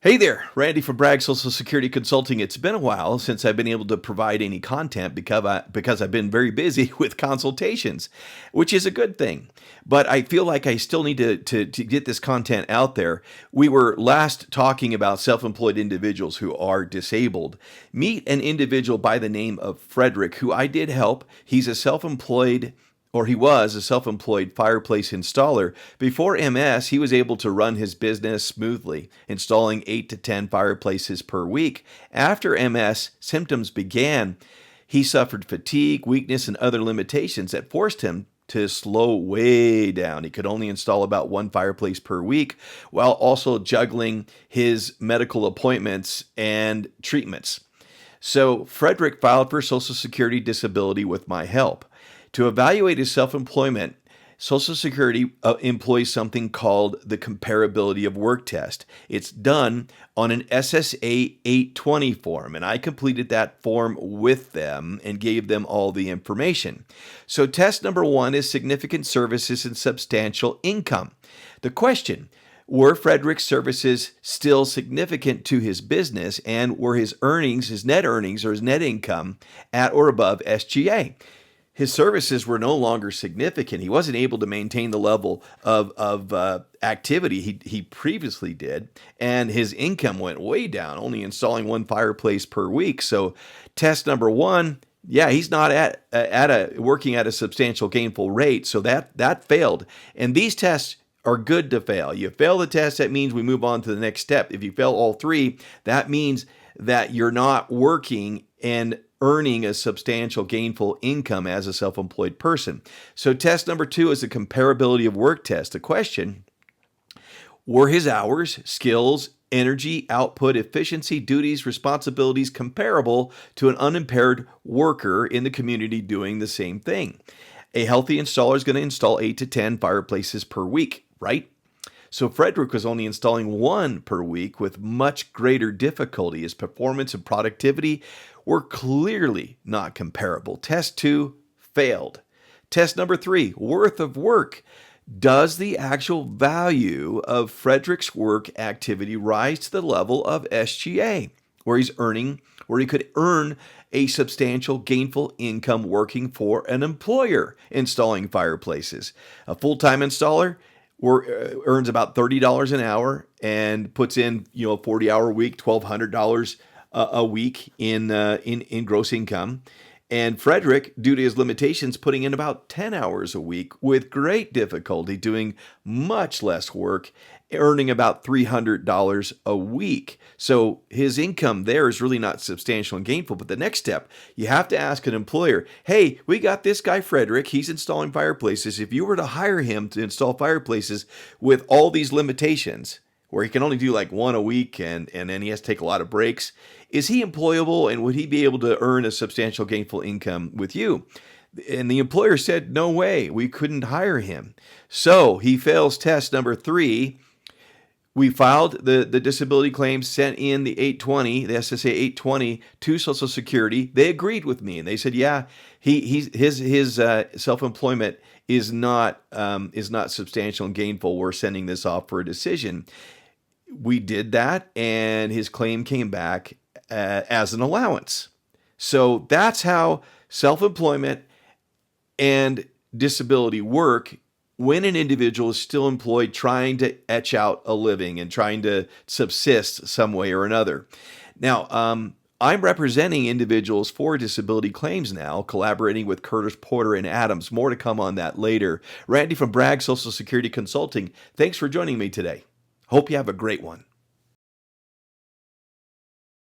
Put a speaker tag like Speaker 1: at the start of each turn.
Speaker 1: Hey there, Randy from Bragg Social Security Consulting. It's been a while since I've been able to provide any content because I've been very busy with consultations, which is a good thing. But I feel like I still need to get this content out there. We were last talking about self-employed individuals who are disabled. Meet an individual by the name of Frederick, who I did help. He's a self-employed or he was a self-employed fireplace installer. Before MS, he was able to run his business smoothly, installing 8 to 10 fireplaces per week. After MS symptoms began, he suffered fatigue, weakness, and other limitations that forced him to slow way down. He could only install about one fireplace per week while also juggling his medical appointments and treatments. So Frederick filed for Social Security disability with my help. To evaluate his self-employment, Social Security employs something called the Comparability of Work Test. It's done on an SSA 820 form, and I completed that form with them and gave them all the information. So test number 1 is significant services and substantial income. The question: were Frederick's services still significant to his business, and were his earnings, his net earnings or his net income at or above SGA? His services were no longer significant. He wasn't able to maintain the level of activity he previously did, and his income went way down, only installing one fireplace per week. So test number 1, yeah, he's not working at a substantial gainful rate, so that failed. And these tests are good to fail. You fail the test, that means we move on to the next step. If you fail all 3, that means that you're not working and earning a substantial gainful income as a self-employed person. So test number 2 is the Comparability of Work Test. The question: were his hours, skills, energy, output, efficiency, duties, responsibilities comparable to an unimpaired worker in the community doing the same thing? A healthy installer is going to install 8 to 10 fireplaces per week, right? So Frederick was only installing 1 per week with much greater difficulty. His performance and productivity were clearly not comparable. Test 2 failed. Test number 3, worth of work. Does the actual value of Frederick's work activity rise to the level of SGA, where he could earn a substantial gainful income working for an employer installing fireplaces? A full-time installer earns about $30 an hour and puts in a 40-hour week, $1,200 a week in gross income. And Frederick, due to his limitations, putting in about 10 hours a week with great difficulty, doing much less work, earning about $300 a week. So his income there is really not substantial and gainful. But the next step, you have to ask an employer, hey, we got this guy, Frederick. He's installing fireplaces. If you were to hire him to install fireplaces with all these limitations, where he can only do like 1 a week and then he has to take a lot of breaks, is he employable, and would he be able to earn a substantial gainful income with you? And the employer said, no way, we couldn't hire him. So he fails test number 3. We filed the disability claims, sent in the 820, the SSA 820 to Social Security. They agreed with me, and they said, yeah, his self-employment is not substantial and gainful. We're sending this off for a decision. We did that, and his claim came back as an allowance. So that's how self-employment and disability work when an individual is still employed, trying to etch out a living and trying to subsist some way or another. Now, I'm representing individuals for disability claims now, collaborating with Curtis, Porter, and Adams. More to come on that later. Randy from Bragg Social Security Consulting, thanks for joining me today. Hope you have a great one.